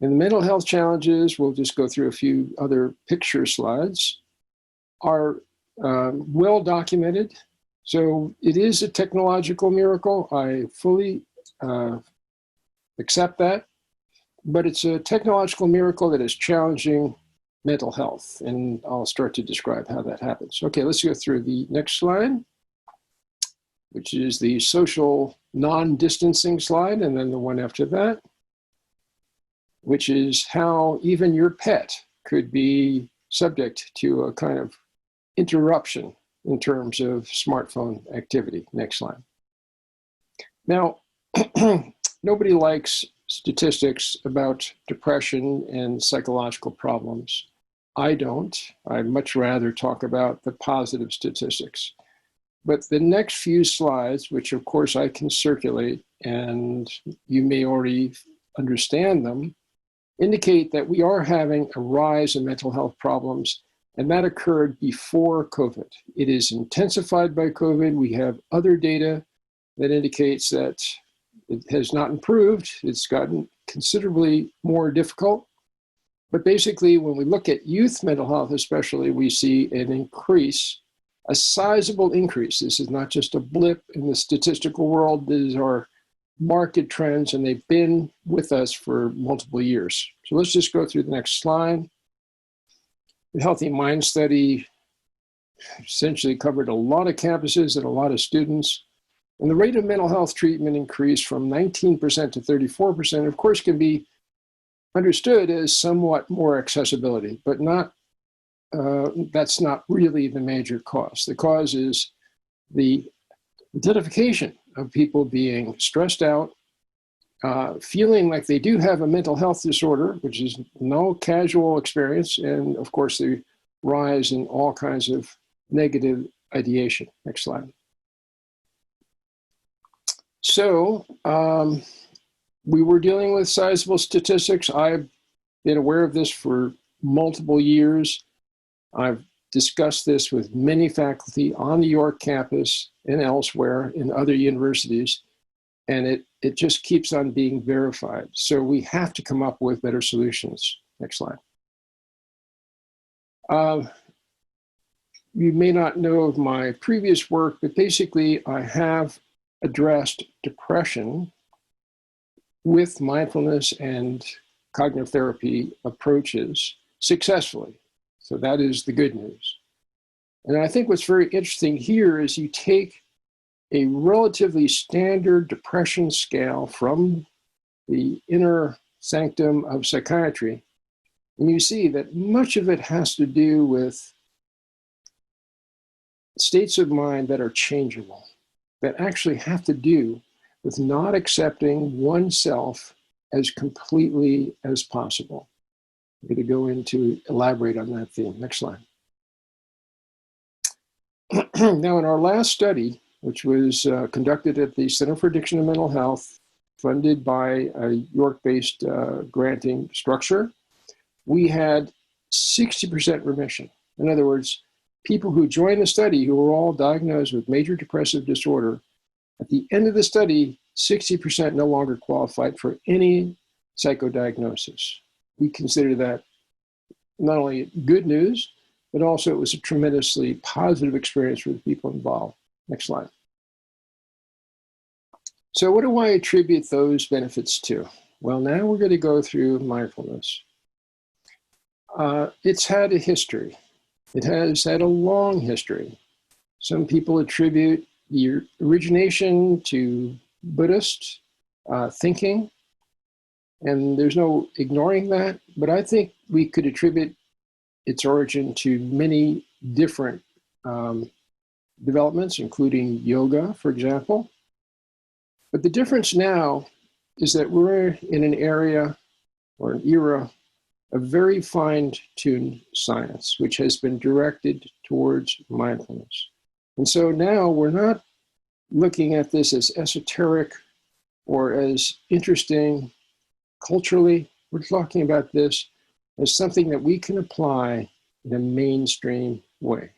And the mental health challenges, we'll just go through a few other picture slides, are well documented. So it is a technological miracle. I fully accept that. But it's a technological miracle that is challenging mental health. And I'll start to describe how that happens. Okay, let's go through the next slide, which is the social non-distancing slide, and then the one after that, which is how even your pet could be subject to a kind of interruption in terms of smartphone activity. Next slide. Now, nobody likes statistics about depression and psychological problems. I don't. I'd much rather talk about the positive statistics. But the next few slides, which of course I can circulate, and you may already understand them, indicate that we are having a rise in mental health problems, and that occurred before COVID. It is intensified by COVID. We have other data that indicates that it has not improved. It's gotten considerably more difficult. But basically, when we look at youth mental health especially, we see an increase, a sizable increase. This is not just a blip in the statistical world. These are market trends, and they've been with us for multiple years. So let's just go through the next slide. The Healthy Mind Study essentially covered a lot of campuses and a lot of students. And the rate of mental health treatment increased from 19% to 34%, of course, can be understood as somewhat more accessibility, but not, that's not really the major cause. The cause is the identification of people being stressed out, feeling like they do have a mental health disorder, which is no casual experience, and of course the rise in all kinds of negative ideation. Next slide. So we were dealing with sizable statistics. I've been aware of this for multiple years. I've discussed this with many faculty on the York campus and elsewhere in other universities, and it just keeps on being verified. So we have to come up with better solutions. Next slide. You may not know of my previous work, but basically I have addressed depression with mindfulness and cognitive therapy approaches successfully. So that is the good news. And I think what's very interesting here is you take a relatively standard depression scale from the inner sanctum of psychiatry, and you see that much of it has to do with states of mind that are changeable, that actually have to do with not accepting oneself as completely as possible. I'm going to go into elaborate on that theme. Next slide. Now, in our last study, which was conducted at the Center for Addiction and Mental Health, funded by a York-based granting structure, we had 60% remission. In other words, people who joined the study who were all diagnosed with major depressive disorder, at the end of the study, 60% no longer qualified for any psychodiagnosis. We consider that not only good news, but also it was a tremendously positive experience for the people involved. Next slide. So what do I attribute those benefits to? Well, now we're going to go through mindfulness. It's had a history. It has had a long history. Some people attribute the origination to Buddhist thinking, and there's no ignoring that, but I think we could attribute its origin to many different developments, including yoga, for example. But the difference now is that we're in an area or an era of very fine-tuned science, which has been directed towards mindfulness. And so now we're not looking at this as esoteric or as interesting culturally. We're talking about this as something that we can apply in a mainstream way.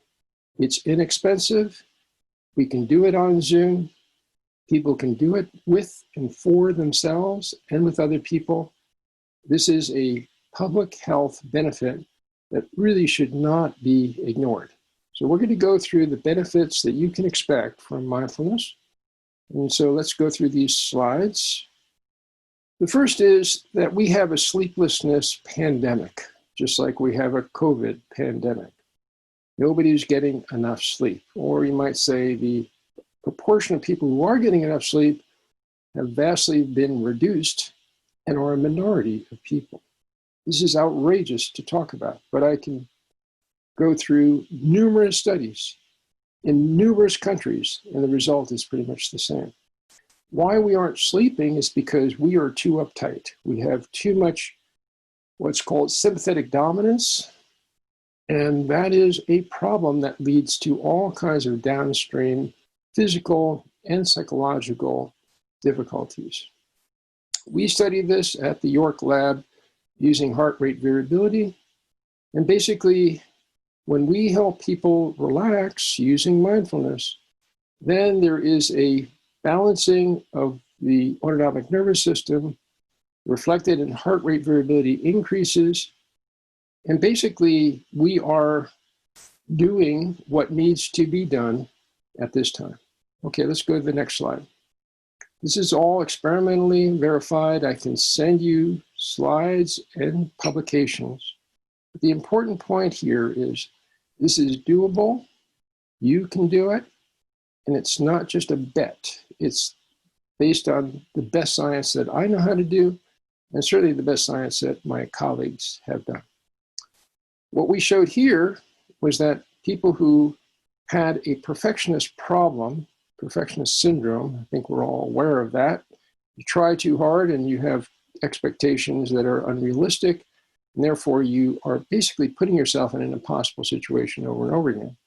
It's inexpensive. We can do it on Zoom. People can do it with and for themselves and with other people. This is a public health benefit that really should not be ignored. So we're going to go through the benefits that you can expect from mindfulness. And so let's go through these slides. The first is that we have a sleeplessness pandemic, just like we have a COVID pandemic. Nobody's getting enough sleep. Or you might say the proportion of people who are getting enough sleep have vastly been reduced and are a minority of people. This is outrageous to talk about, but I can go through numerous studies in numerous countries, and the result is pretty much the same. Why we aren't sleeping is because we are too uptight. We have too much what's called sympathetic dominance, and that is a problem that leads to all kinds of downstream physical and psychological difficulties. We studied this at the York lab using heart rate variability, and basically when we help people relax using mindfulness, then there is a balancing of the autonomic nervous system reflected in heart rate variability increases. And basically, we are doing what needs to be done at this time. Okay, let's go to the next slide. This is all experimentally verified. I can send you slides and publications. But the important point here is this is doable. You can do it. And it's not just a bet. It's based on the best science that I know how to do, and certainly the best science that my colleagues have done. What we showed here was that people who had a perfectionist problem, perfectionist syndrome, I think we're all aware of that. You try too hard and you have expectations that are unrealistic, and therefore you are basically putting yourself in an impossible situation over and over again.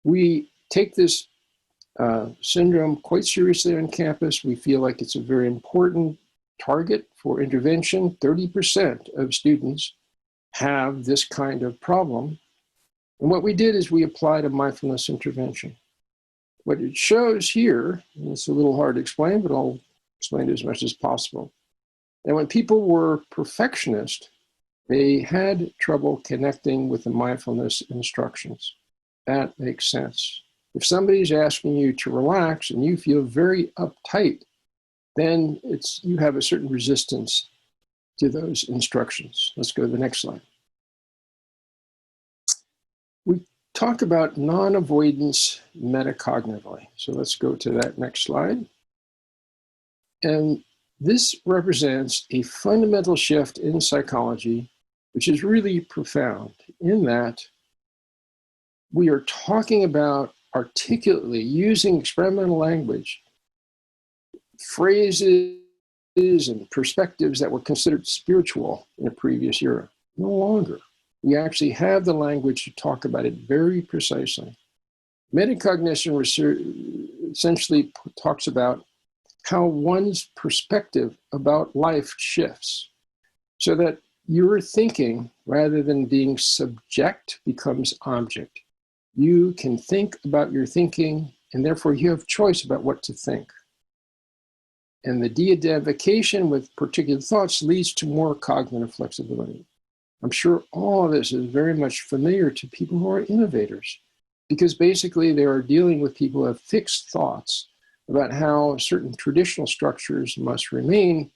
We take this syndrome quite seriously on campus. We feel like it's a very important target for intervention. 30% of students have this kind of problem. And what we did is we applied a mindfulness intervention. What it shows here, and it's a little hard to explain, but I'll explain it as much as possible. And when people were perfectionist, they had trouble connecting with the mindfulness instructions. That makes sense. If somebody's asking you to relax and you feel very uptight, then you have a certain resistance to those instructions. Let's go to the next slide. We talk about non-avoidance metacognitively. So let's go to that next slide. And this represents a fundamental shift in psychology, which is really profound in that we are talking about articulately using experimental language, phrases and perspectives that were considered spiritual in a previous era. No longer. We actually have the language to talk about it very precisely. Metacognition research essentially talks about how one's perspective about life shifts so that your thinking, rather than being subject, becomes object. You can think about your thinking, and therefore you have choice about what to think. And the de-identification with particular thoughts leads to more cognitive flexibility. I'm sure all of this is very much familiar to people who are innovators, because basically they are dealing with people who have fixed thoughts about how certain traditional structures must remain,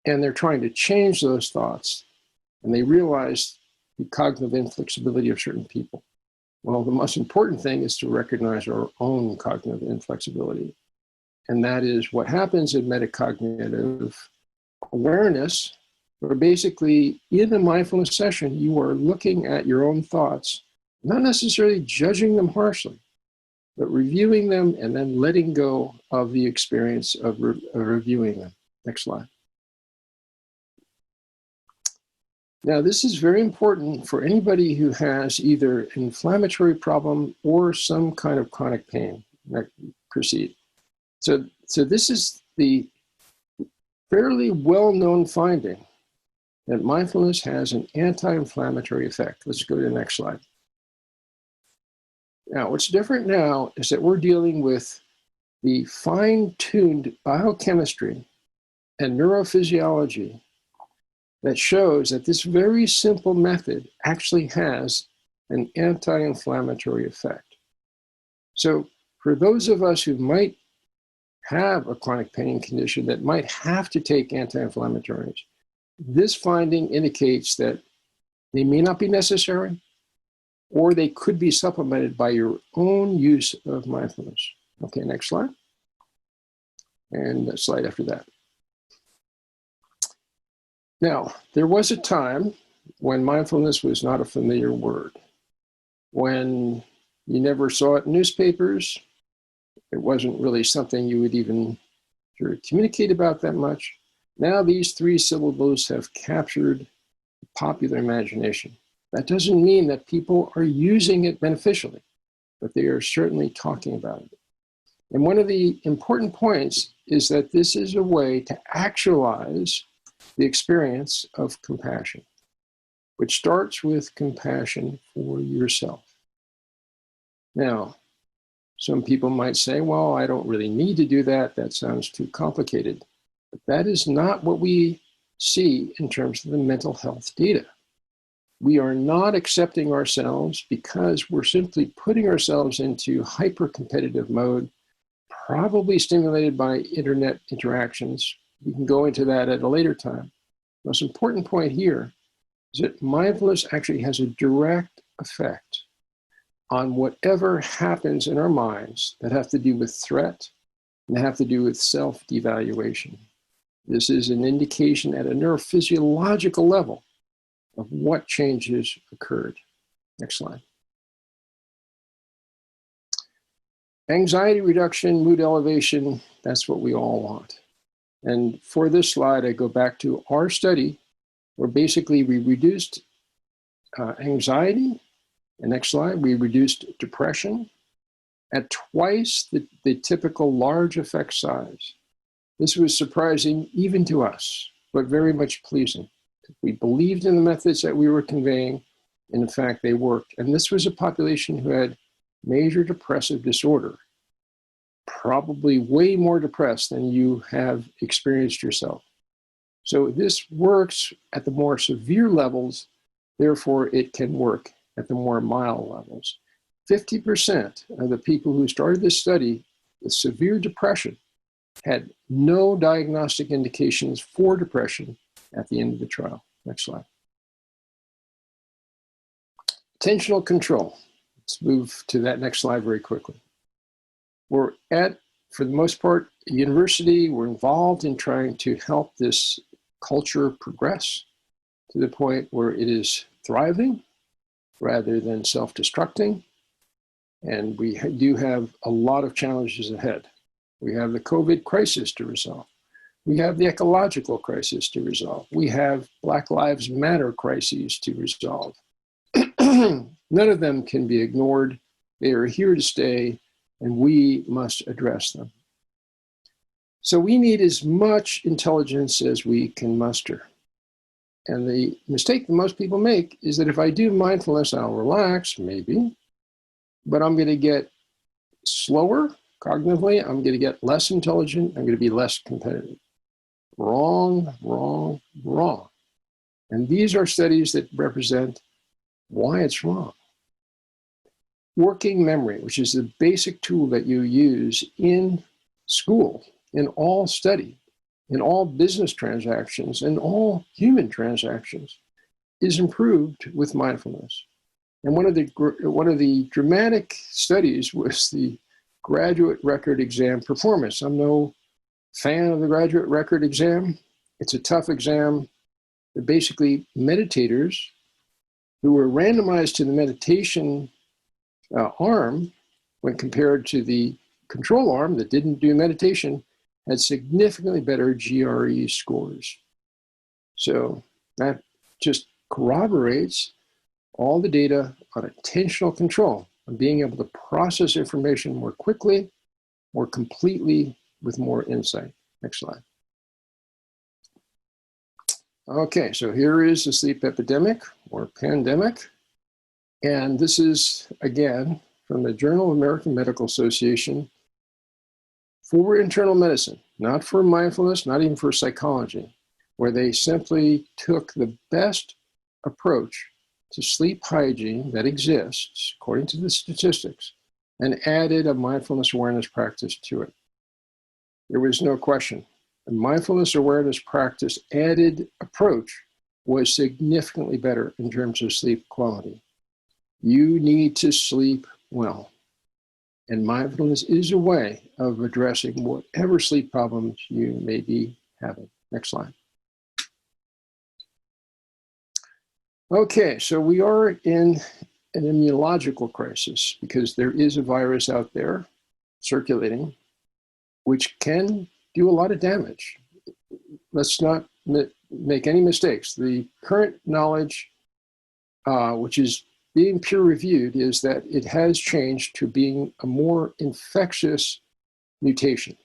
and they're trying to change those thoughts, and they realize the cognitive inflexibility of certain people. Well, the most important thing is to recognize our own cognitive inflexibility. And that is what happens in metacognitive awareness, where basically in a mindfulness session, you are looking at your own thoughts, not necessarily judging them harshly, but reviewing them and then letting go of the experience of reviewing them. Next slide. Now, this is very important for anybody who has either an inflammatory problem or some kind of chronic pain that proceed. So this is the fairly well-known finding that mindfulness has an anti-inflammatory effect. Let's go to the next slide. Now, what's different now is that we're dealing with the fine-tuned biochemistry and neurophysiology that shows that this very simple method actually has an anti-inflammatory effect. So for those of us who might have a chronic pain condition that might have to take anti-inflammatories, this finding indicates that they may not be necessary, or they could be supplemented by your own use of mindfulness. Okay, next slide. And a slide after that. Now, there was a time when mindfulness was not a familiar word, when you never saw it in newspapers. It wasn't really something you would even communicate about that much. Now these three syllables have captured the popular imagination. That doesn't mean that people are using it beneficially, but they are certainly talking about it. And one of the important points is that this is a way to actualize the experience of compassion, which starts with compassion for yourself. Now, some people might say, well, I don't really need to do that. That sounds too complicated. But that is not what we see in terms of the mental health data. We are not accepting ourselves because we're simply putting ourselves into hyper-competitive mode, probably stimulated by internet interactions. We can go into that at a later time. The most important point here is that mindfulness actually has a direct effect on whatever happens in our minds that have to do with threat and have to do with self-devaluation. This is an indication at a neurophysiological level of what changes occurred. Next slide. Anxiety reduction, mood elevation, that's what we all want. And for this slide, I go back to our study where basically we reduced anxiety. And next slide, we reduced depression at twice the typical large effect size. This was surprising even to us, but very much pleasing. We believed in the methods that we were conveying, and in fact, they worked. And this was a population who had major depressive disorder, probably way more depressed than you have experienced yourself. So this works at the more severe levels, therefore it can work at the more mild levels. 50% of the people who started this study with severe depression had no diagnostic indications for depression at the end of the trial. Next slide. Attentional control. Let's move to that next slide very quickly. We're at, for the most part, a university. We're involved in trying to help this culture progress to the point where it is thriving rather than self-destructing. And we do have a lot of challenges ahead. We have the COVID crisis to resolve. We have the ecological crisis to resolve. We have Black Lives Matter crises to resolve. None of them can be ignored. They are here to stay, and we must address them. So we need as much intelligence as we can muster. And the mistake that most people make is that if I do mindfulness, I'll relax, maybe, but I'm going to get slower cognitively. I'm going to get less intelligent. I'm going to be less competitive. Wrong, wrong, wrong. And these are studies that represent why it's wrong. Working memory, which is the basic tool that you use in school, in all study, in all business transactions, in all human transactions, is improved with mindfulness. And one of the dramatic studies was the graduate record exam performance. I'm no fan of the graduate record exam. It's a tough exam. They're basically meditators who were randomized to the meditation arm when compared to the control arm that didn't do meditation, had significantly better GRE scores. So that just corroborates all the data on attentional control, on being able to process information more quickly, more completely, with more insight. Next slide. Okay, so here is the sleep epidemic or pandemic. And this is, again, from the Journal of American Medical Association for internal medicine, not for mindfulness, not even for psychology. where they simply took the best approach to sleep hygiene that exists, according to the statistics, and added a mindfulness awareness practice to it. There was no question. The mindfulness awareness practice added approach was significantly better in terms of sleep quality. You need to sleep well. And mindfulness is a way of addressing whatever sleep problems you may be having. Next slide. Okay, so we are in an immunological crisis because there is a virus out there circulating which can do a lot of damage. Let's not make any mistakes. The current knowledge, which is being peer-reviewed, is that it has changed to being a more infectious mutation.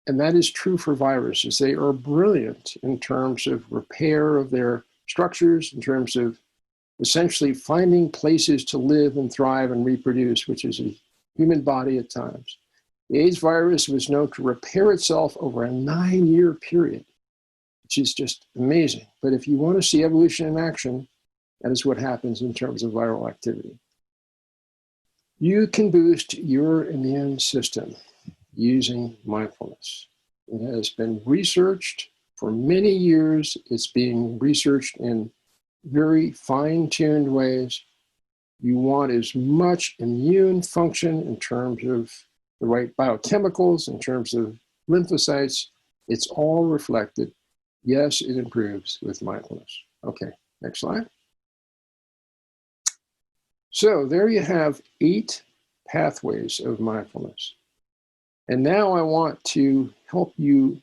And that is true for viruses. They are brilliant in terms of repair of their structures, in terms of essentially finding places to live and thrive and reproduce, which is a human body at times. The AIDS virus was known to repair itself over a 9-year period, which is just amazing. But if you want to see evolution in action, that is what happens in terms of viral activity. You can boost your immune system using mindfulness. It has been researched for many years. It's being researched in very fine-tuned ways. You want as much immune function in terms of the right biochemicals, in terms of lymphocytes. It's all reflected. Yes, it improves with mindfulness. Okay, next slide. So there you have 8 pathways of mindfulness. And now I want to help you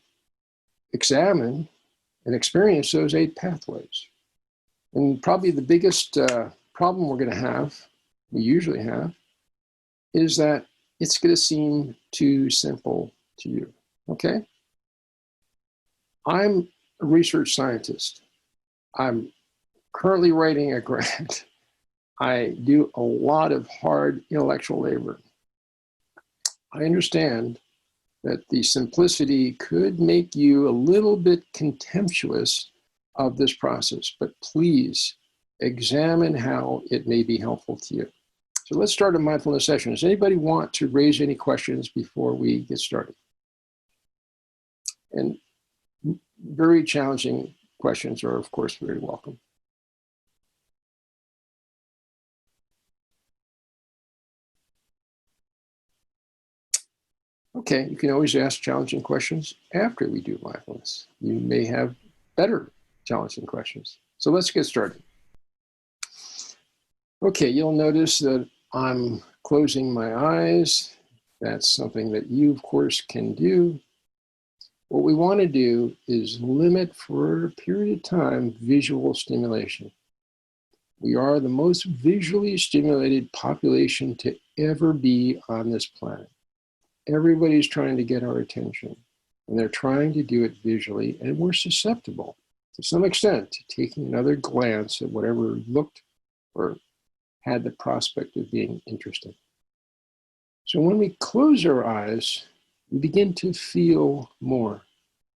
examine and experience those 8 pathways. And probably the biggest problem we're going to have, we usually have, is that it's going to seem too simple to you, okay? I'm a research scientist. I'm currently writing a grant. I do a lot of hard intellectual labor. I understand that the simplicity could make you a little bit contemptuous of this process, but please examine how it may be helpful to you. So let's start a mindfulness session. Does anybody want to raise any questions before we get started? And very challenging questions are, of course, very welcome. Okay, you can always ask challenging questions after we do mindfulness. You may have better challenging questions. So let's get started. Okay, you'll notice that I'm closing my eyes. That's something that you, of course, can do. What we want to do is limit for a period of time visual stimulation. We are the most visually stimulated population to ever be on this planet. Everybody's trying to get our attention, and they're trying to do it visually, and we're susceptible to some extent to taking another glance at whatever looked or had the prospect of being interesting. So when we close our eyes, we begin to feel more.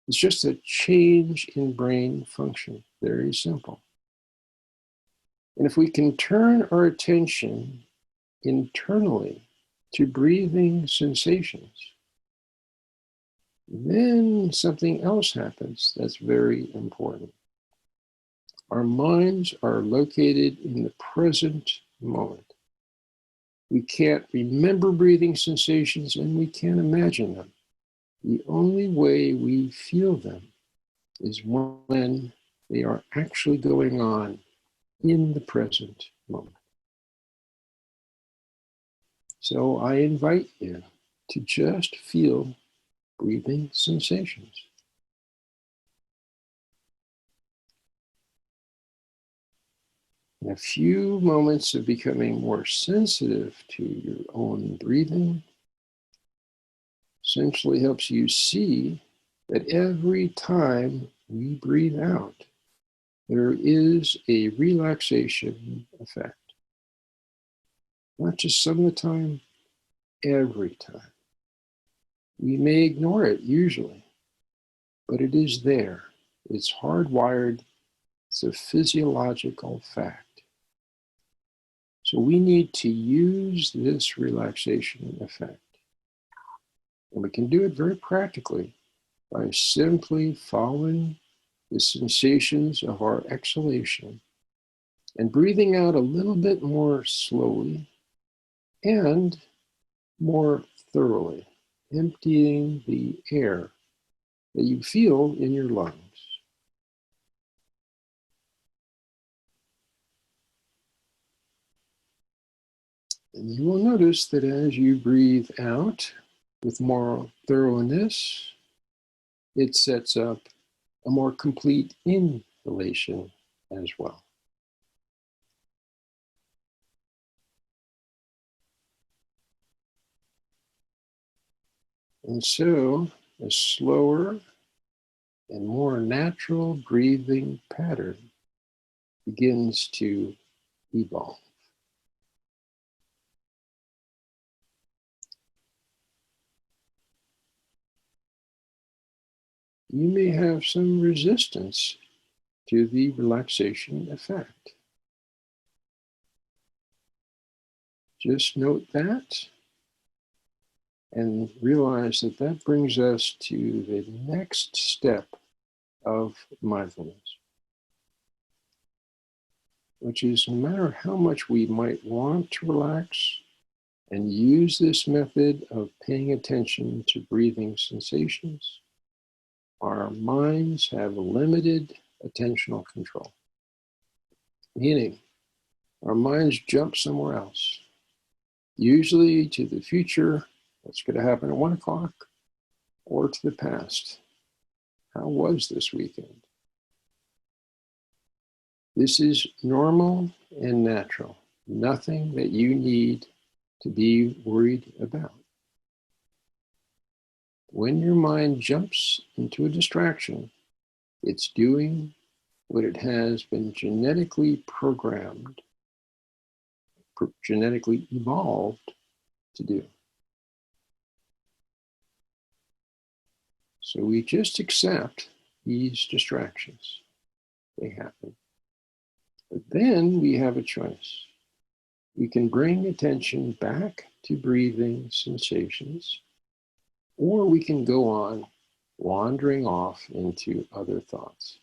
It's just a change in brain function, very simple. And if we can turn our attention internally to breathing sensations, then something else happens that's very important. Our minds are located in the present moment. We can't remember breathing sensations and we can't imagine them. The only way we feel them is when they are actually going on in the present moment. So I invite you to just feel breathing sensations. In a few moments of becoming more sensitive to your own breathing essentially helps you see that every time we breathe out, there is a relaxation effect. Not just some of the time, every time. We may ignore it usually, but it is there. It's hardwired. It's a physiological fact. So we need to use this relaxation effect. And we can do it very practically by simply following the sensations of our exhalation and breathing out a little bit more slowly and more thoroughly, emptying the air that you feel in your lungs. And you will notice that as you breathe out with more thoroughness, it sets up a more complete inhalation as well. And so a slower and more natural breathing pattern begins to evolve. You may have some resistance to the relaxation effect. Just note that and realize that that brings us to the next step of mindfulness, which is no matter how much we might want to relax and use this method of paying attention to breathing sensations, our minds have limited attentional control, meaning our minds jump somewhere else, usually to the future, what's going to happen at 1 o'clock, or to the past. How was this weekend? This is normal and natural, nothing that you need to be worried about. When your mind jumps into a distraction, it's doing what it has been genetically programmed, genetically evolved to do. So we just accept these distractions. They happen. But then we have a choice. We can bring attention back to breathing sensations, or we can go on wandering off into other thoughts.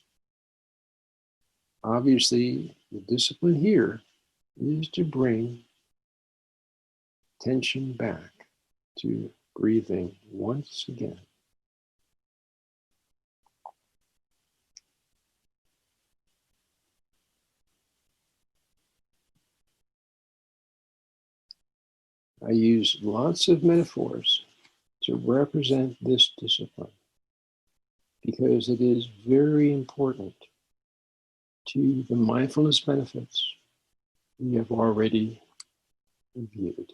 Obviously, the discipline here is to bring attention back to breathing once again. I use lots of metaphors to represent this discipline because it is very important to the mindfulness benefits we have already reviewed.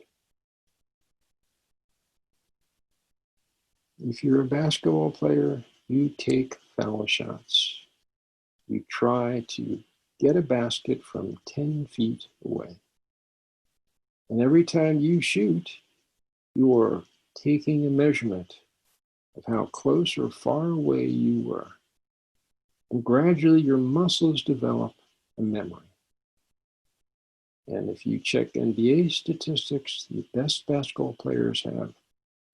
If you're a basketball player, you take foul shots. You try to get a basket from 10 feet away. And every time you shoot, you're taking a measurement of how close or far away you were. And gradually your muscles develop a memory. And if you check NBA statistics, the best basketball players have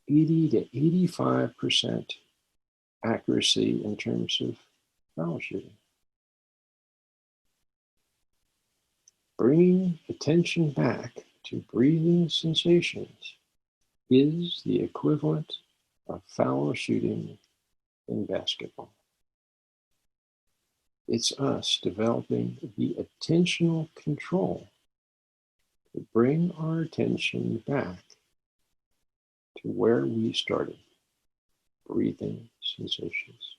80 to 85% accuracy in terms of foul shooting. Bringing attention back to breathing sensations is the equivalent of foul shooting in basketball. It's us developing the attentional control to bring our attention back to where we started, breathing sensations.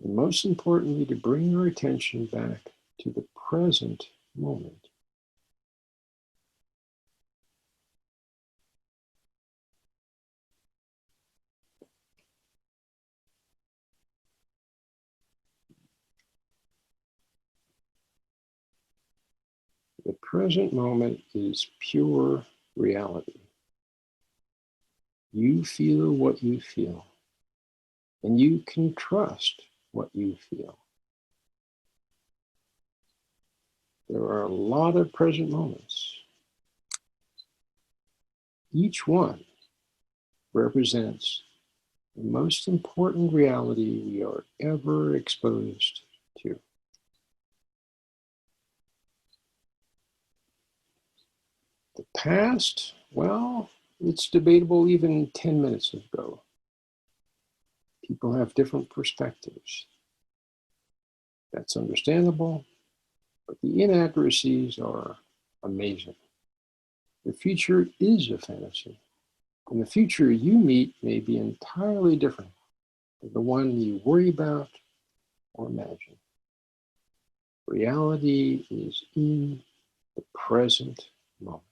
And most importantly, to bring our attention back to the present moment. The present moment is pure reality. You feel what you feel, and you can trust what you feel. There are a lot of present moments. Each one represents the most important reality we are ever exposed to. The past, well, it's debatable even 10 minutes ago. People have different perspectives. That's understandable, but the inaccuracies are amazing. The future is a fantasy, and the future you meet may be entirely different than the one you worry about or imagine. Reality is in the present moment.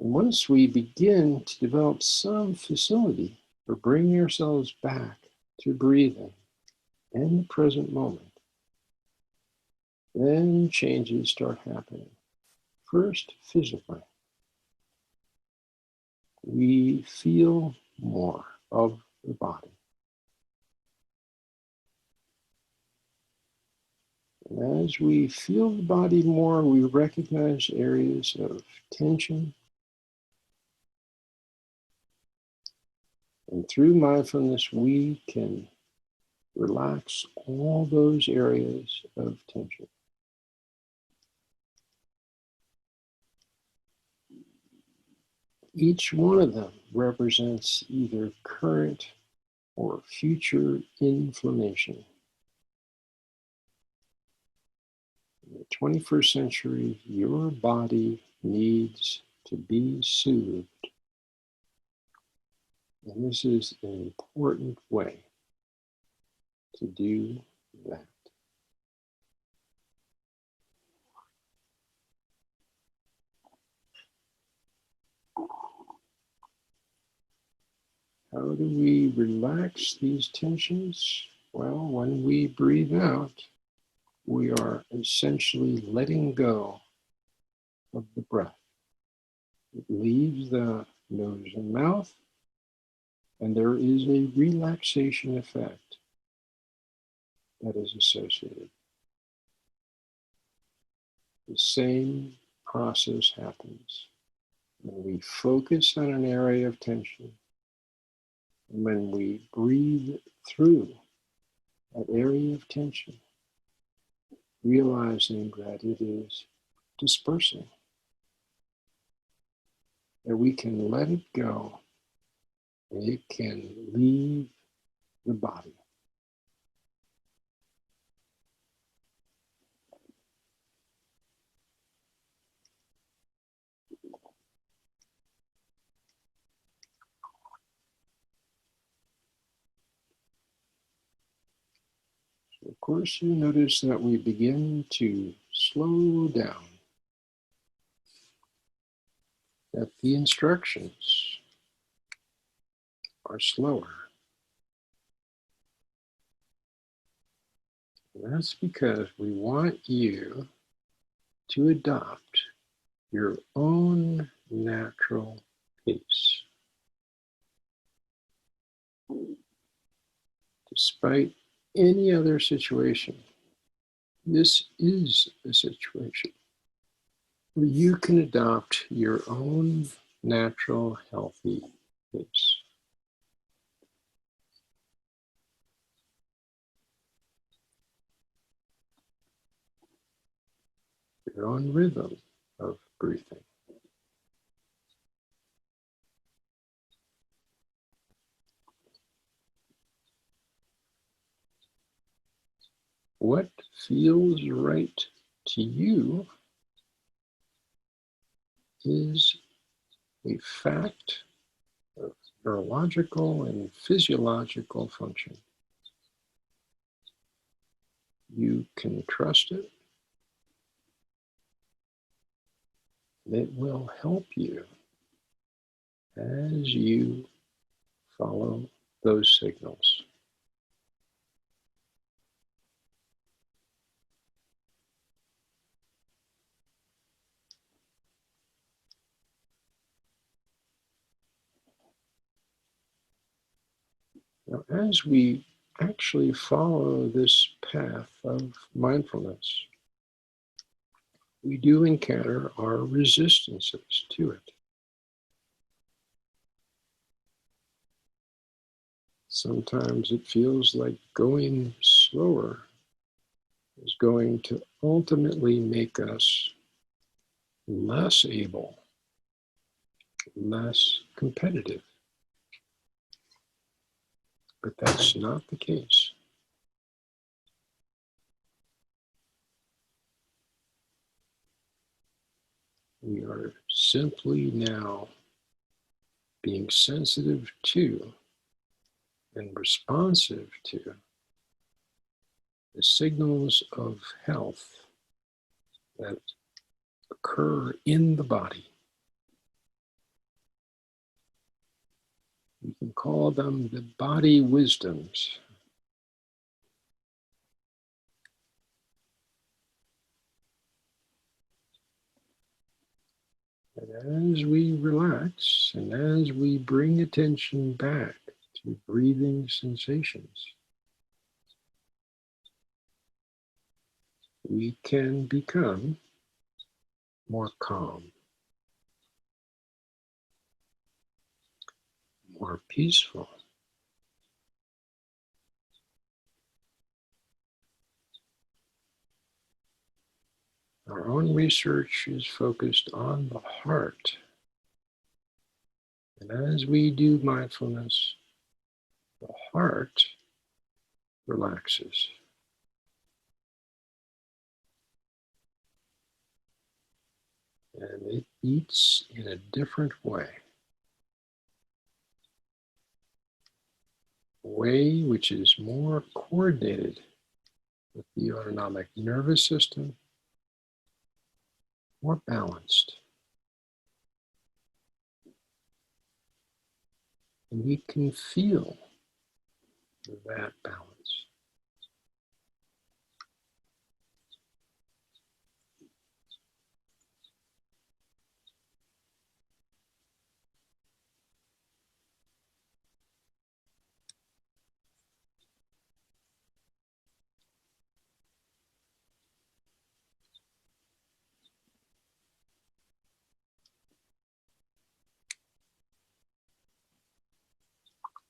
And once we begin to develop some facility for bringing ourselves back to breathing and the present moment, then changes start happening. First, physically. We feel more of the body. And as we feel the body more, we recognize areas of tension. And through mindfulness, we can relax all those areas of tension. Each one of them represents either current or future inflammation. In the 21st century, your body needs to be soothed. And this is an important way to do that. How do we relax these tensions? Well, when we breathe out, we are essentially letting go of the breath. It leaves the nose and mouth, and there is a relaxation effect that is associated. The same process happens when we focus on an area of tension, and when we breathe through that area of tension, realizing that it is dispersing, that we can let it go and it can leave the body. So of course, you notice that we begin to slow down, that the instructions are slower. And that's because we want you to adopt your own natural pace. Despite any other situation, this is a situation where you can adopt your own natural, healthy pace. Your own rhythm of breathing. What feels right to you is a fact of neurological and physiological function. You can trust it. It will help you as you follow those signals. Now, as we actually follow this path of mindfulness, we do encounter our resistances to it. Sometimes it feels like going slower is going to ultimately make us less able, less competitive. But that's not the case. We are simply now being sensitive to and responsive to the signals of health that occur in the body. We can call them the body wisdoms. And as we relax and as we bring attention back to breathing sensations, we can become more calm, more peaceful. Our own research is focused on the heart. And as we do mindfulness, the heart relaxes. And it beats in a different way. A way which is more coordinated with the autonomic nervous system, more balanced. And we can feel that balance.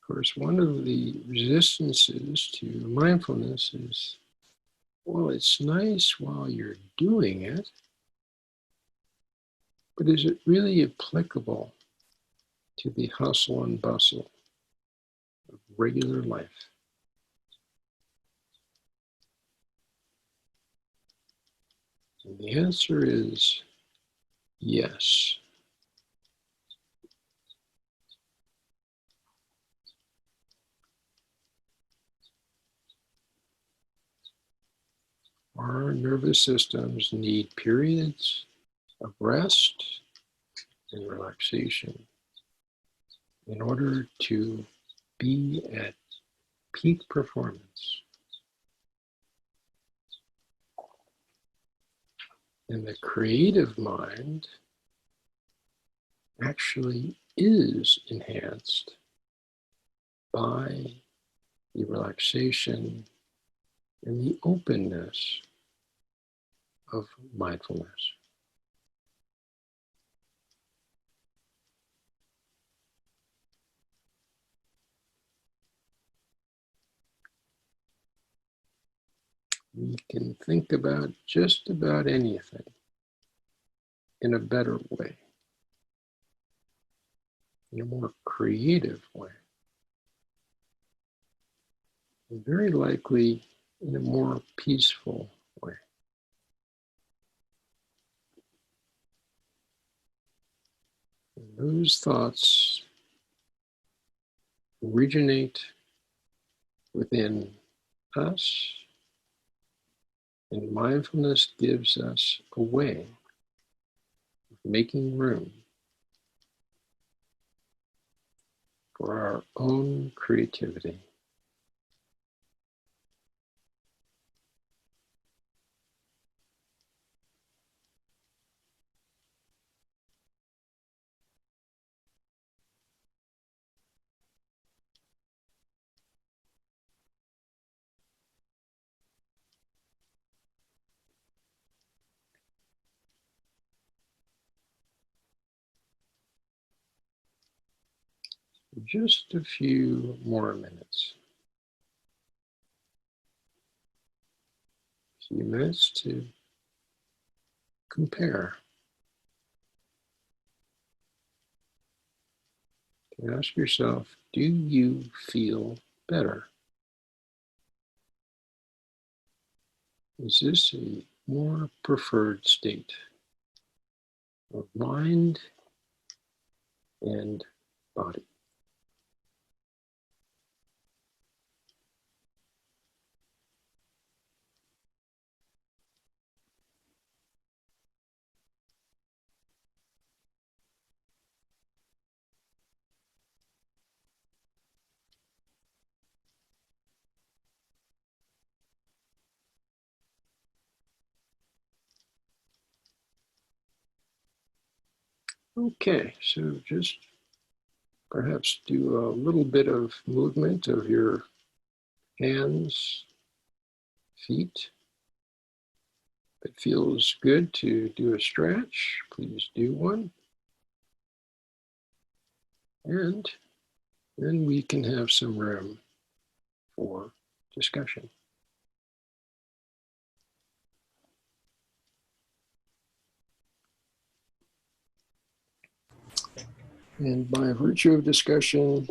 Of course, one of the resistances to mindfulness is, well, it's nice while you're doing it, but is it really applicable to the hustle and bustle of regular life? And the answer is yes. Our nervous systems need periods of rest and relaxation in order to be at peak performance. And the creative mind actually is enhanced by the relaxation and the openness of mindfulness. We can think about just about anything in a better way, in a more creative way, and very likely in a more peaceful way. And those thoughts originate within us, and mindfulness gives us a way of making room for our own creativity. just a few more minutes. A few minutes to compare. To ask yourself, do you feel better? Is this a more preferred state of mind and body? Okay, so just perhaps do a little bit of movement of your hands, feet. If it feels good to do a stretch, please do one. And then we can have some room for discussion. And by virtue of discussion,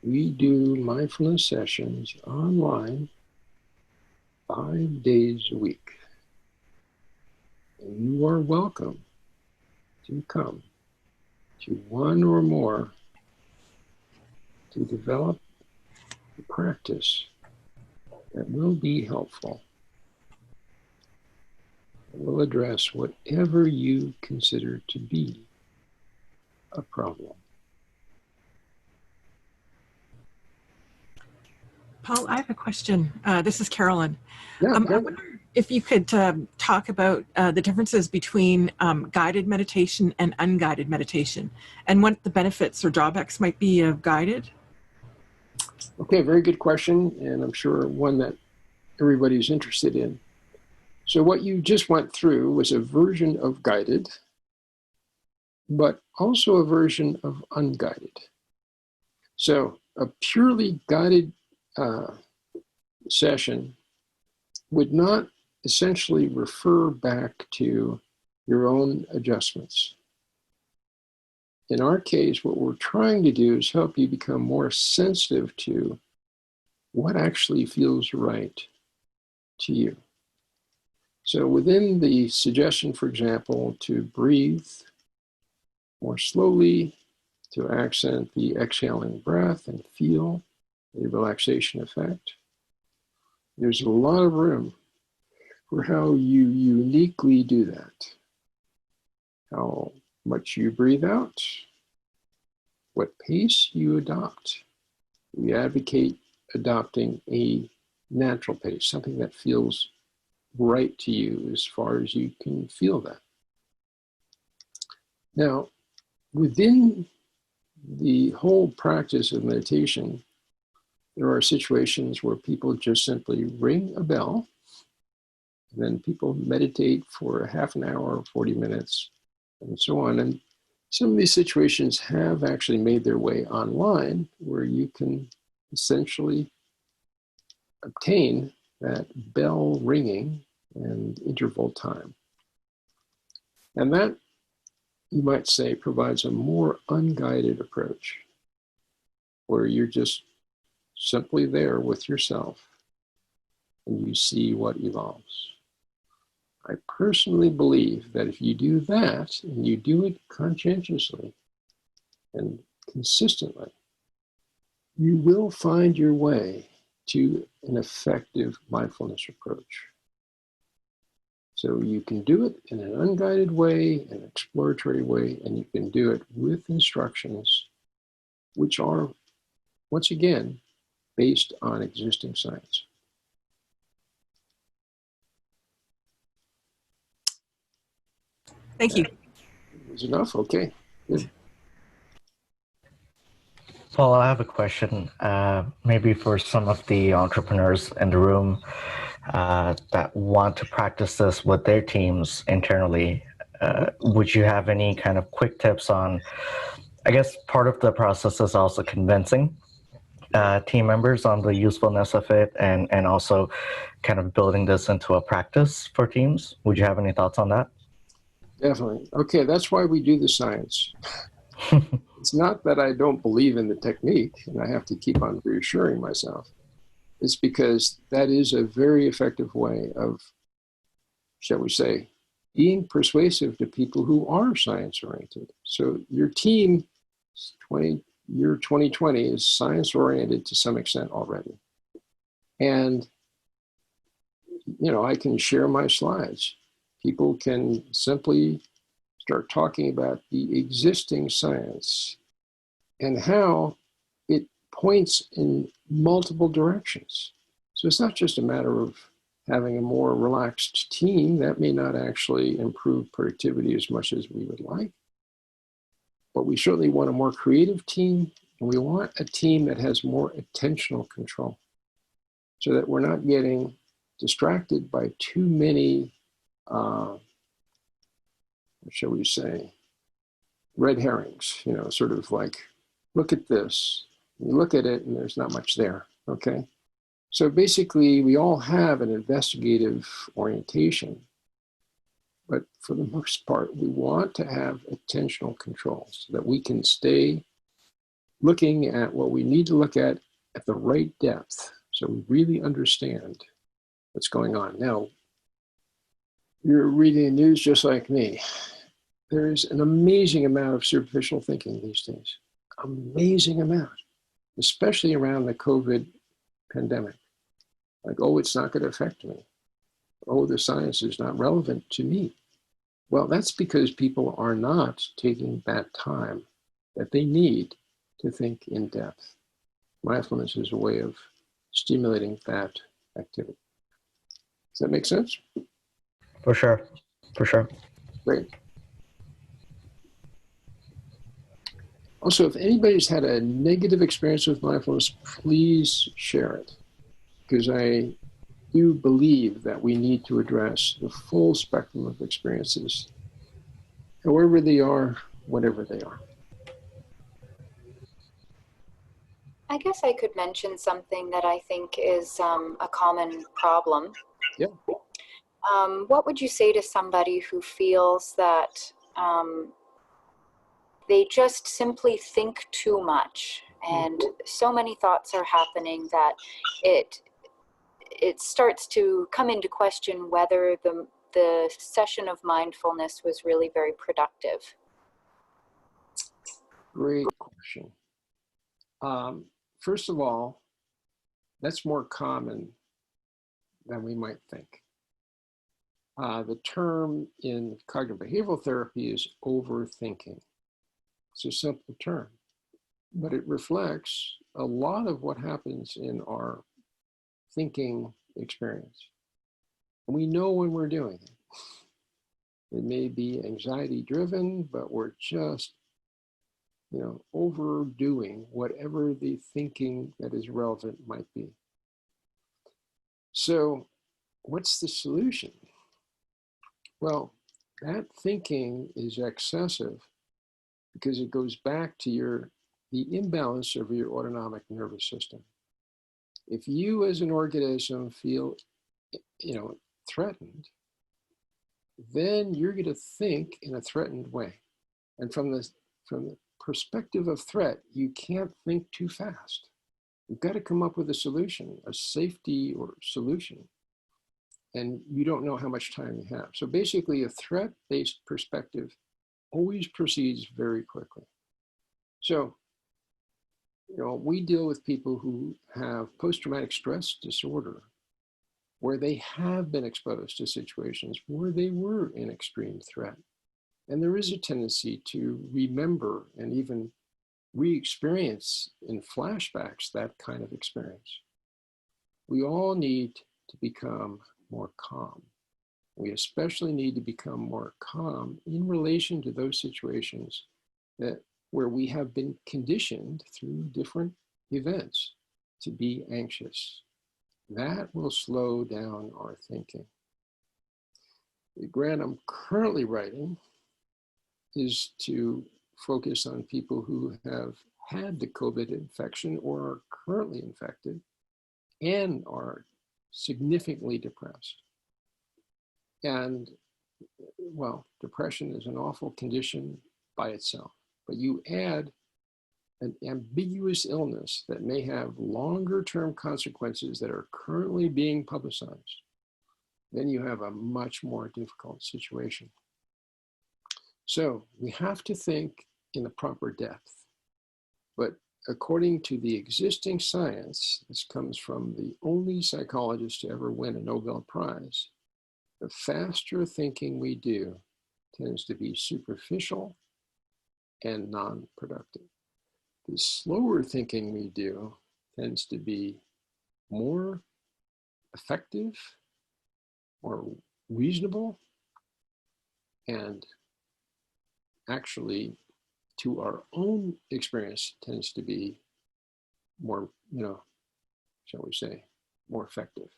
we do mindfulness sessions online 5 days a week. And you are welcome to come to one or more to develop a practice that will be helpful. It will address whatever you consider to be a problem. Paul, I have a question. This is Carolyn. Yeah, I wonder if you could talk about the differences between guided meditation and unguided meditation, and what the benefits or drawbacks might be of guided. Okay, very good question, and I'm sure one that everybody's interested in. So what you just went through was a version of guided, but also a version of unguided. So a purely guided session would not essentially refer back to your own adjustments. In our case, what we're trying to do is help you become more sensitive to what actually feels right to you. So within the suggestion, for example, to breathe more slowly, to accent the exhaling breath and feel the relaxation effect, there's a lot of room for how you uniquely do that. How much you breathe out, what pace you adopt. We advocate adopting a natural pace, something that feels right to you as far as you can feel that. Now, within the whole practice of meditation, there are situations where people just simply ring a bell, and then people meditate for a half an hour, 40 minutes, and so on. And some of these situations have actually made their way online, where you can essentially obtain that bell ringing and interval time. And that, you might say, provides a more unguided approach, where you're just simply there with yourself and you see what evolves. I personally believe that if you do that, and you do it conscientiously and consistently, you will find your way to an effective mindfulness approach. So you can do it in an unguided way, an exploratory way, and you can do it with instructions which are, once again, based on existing science. Thank you. Is enough? Okay, good. Paul, I have a question, maybe for some of the entrepreneurs in the room that want to practice this with their teams internally. Would you have any kind of quick tips on I guess part of the process is also convincing team members on the usefulness of it, and also kind of building this into a practice for teams. Would you have any thoughts on that? Definitely. Okay, that's why we do the science. It's not that I don't believe in the technique and I have to keep on reassuring myself. It's because that is a very effective way of, shall we say, being persuasive to people who are science-oriented. So your team, year 2020, is science-oriented to some extent already. And, you know, I can share my slides. People can simply start talking about the existing science and how it points in multiple directions. So it's not just a matter of having a more relaxed team. That may not actually improve productivity as much as we would like. But we certainly want a more creative team, and we want a team that has more attentional control so that we're not getting distracted by too many, what shall we say, red herrings, you know, sort of like, look at this, you look at it and there's not much there, okay? So basically we all have an investigative orientation, but for the most part, we want to have attentional control so that we can stay looking at what we need to look at the right depth so we really understand what's going on. Now, you're reading the news just like me. There's an amazing amount of superficial thinking these days. Amazing amount, especially around the COVID pandemic. Like, oh, it's not going to affect me. Oh, the science is not relevant to me. Well, that's because people are not taking that time that they need to think in depth. Mindfulness is a way of stimulating that activity. Does that make sense? For sure. For sure. Great. Also, if anybody's had a negative experience with mindfulness, please share it, because I do believe that we need to address the full spectrum of experiences, however they are, whatever they are. I guess I could mention something that I think is a common problem. Yeah. What would you say to somebody who feels that they just simply think too much, and so many thoughts are happening that it starts to come into question whether the session of mindfulness was really very productive? Great question. First of all, that's more common than we might think. The term in cognitive behavioral therapy is overthinking. It's a simple term, but it reflects a lot of what happens in our thinking experience. And we know when we're doing it. It may be anxiety driven, but we're just, you know, overdoing whatever the thinking that is relevant might be. So what's the solution? Well, that thinking is excessive because it goes back to the imbalance of your autonomic nervous system. If you as an organism feel, you know, threatened, then you're going to think in a threatened way. And from the perspective of threat, you can't think too fast. You've got to come up with a solution, a safety or solution. And you don't know how much time you have. So basically a threat-based perspective always proceeds very quickly. So, you know, we deal with people who have post-traumatic stress disorder, where they have been exposed to situations where they were in extreme threat. And there is a tendency to remember and even re-experience in flashbacks that kind of experience. We all need to become more calm. We especially need to become more calm in relation to those situations where we have been conditioned through different events to be anxious. That will slow down our thinking. The grant I'm currently writing is to focus on people who have had the COVID infection or are currently infected and are significantly depressed. And well, depression is an awful condition by itself, but you add an ambiguous illness that may have longer term consequences that are currently being publicized, then you have a much more difficult situation. So we have to think in the proper depth, but according to the existing science, this comes from the only psychologist to ever win a Nobel Prize, the faster thinking we do tends to be superficial and non-productive. The slower thinking we do tends to be more effective, more reasonable, and actually, to our own experience, tends to be more, shall we say, more effective.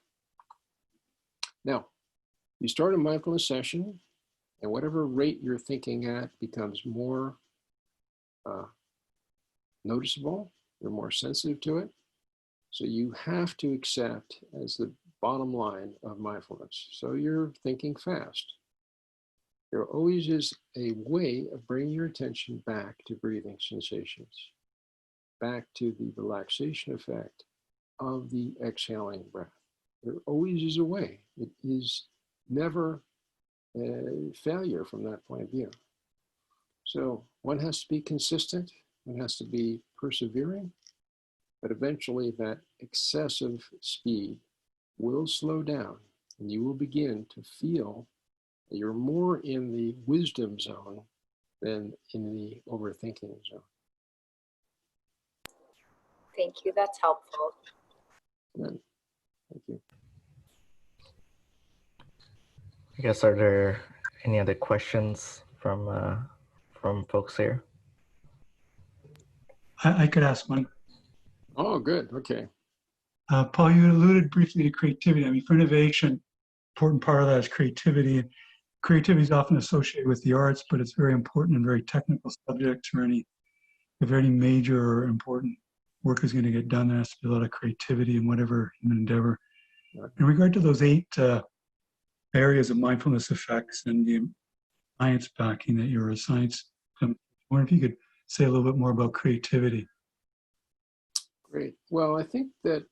Now, you start a mindfulness session, and whatever rate you're thinking at becomes more noticeable, you're more sensitive to it. So you have to accept as the bottom line of mindfulness. So you're thinking fast. There always is a way of bringing your attention back to breathing sensations, back to the relaxation effect of the exhaling breath. There always is a way. It is never a failure from that point of view. So one has to be consistent, one has to be persevering, but eventually that excessive speed will slow down and you will begin to feel that you're more in the wisdom zone than in the overthinking zone. Thank you, that's helpful. Good. Thank you. I guess, are there any other questions from folks here? I could ask one. Oh, good. Okay. Paul, you alluded briefly to creativity. I mean, for innovation, important part of that is creativity. Creativity is often associated with the arts, but it's very important in very technical subjects or if any major or important work is going to get done, there has to be a lot of creativity in whatever human endeavor. In regard to those 8 areas of mindfulness effects and the science backing that you're a science, I wonder if you could say a little bit more about creativity. Great. Well, I think that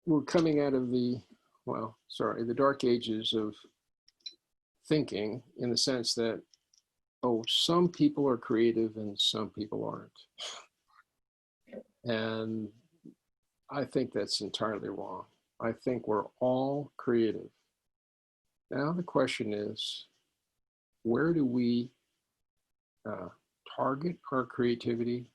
we're coming out of the dark ages of thinking, in the sense that, some people are creative and some people aren't. And I think that's entirely wrong. I think we're all creative. Now the question is, where do we target our creativity,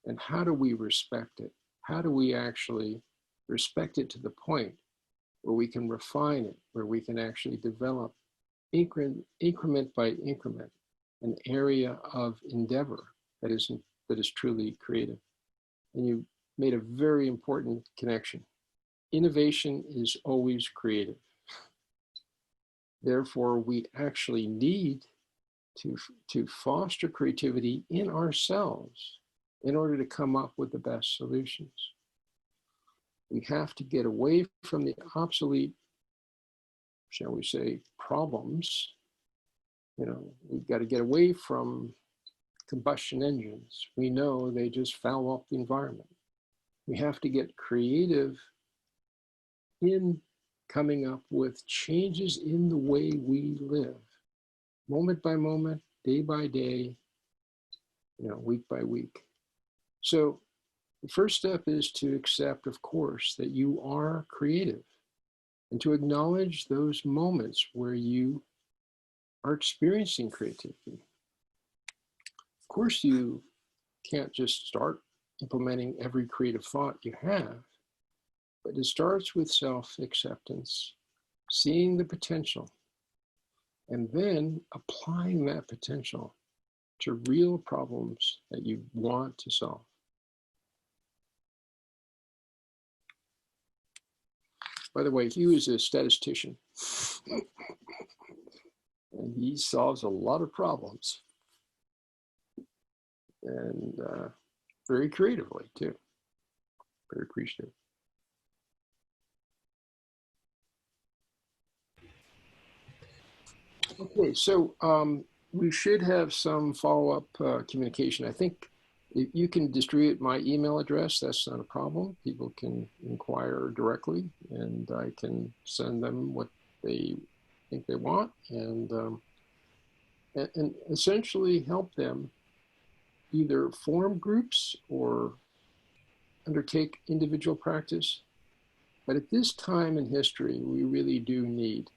and how do we respect it? How do we actually respect it to the point where we can refine it, where we can actually develop increment by increment an area of endeavor that is truly creative? And you made a very important connection. Innovation is always creative. Therefore, we actually need to foster creativity in ourselves in order to come up with the best solutions. We have to get away from the obsolete, shall we say, problems. We've got to get away from combustion engines. We know they just foul up the environment. We have to get creative in coming up with changes in the way we live, moment by moment, day by day, week by week. So the first step is to accept, of course, that you are creative, and to acknowledge those moments where you are experiencing creativity. Of course, you can't just start implementing every creative thought you have, but it starts with self-acceptance, seeing the potential, and then applying that potential to real problems that you want to solve. By the way, Hugh is a statistician, and he solves a lot of problems. and very creatively too. Very appreciative. Okay, so we should have some follow-up communication. I think if you can distribute my email address, that's not a problem. People can inquire directly, and I can send them what they think they want, and essentially help them either form groups or undertake individual practice. But at this time in history, we really do need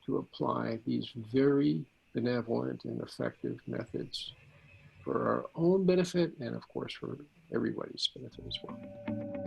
to apply these very benevolent and effective methods for our own benefit and, of course, for everybody's benefit as well.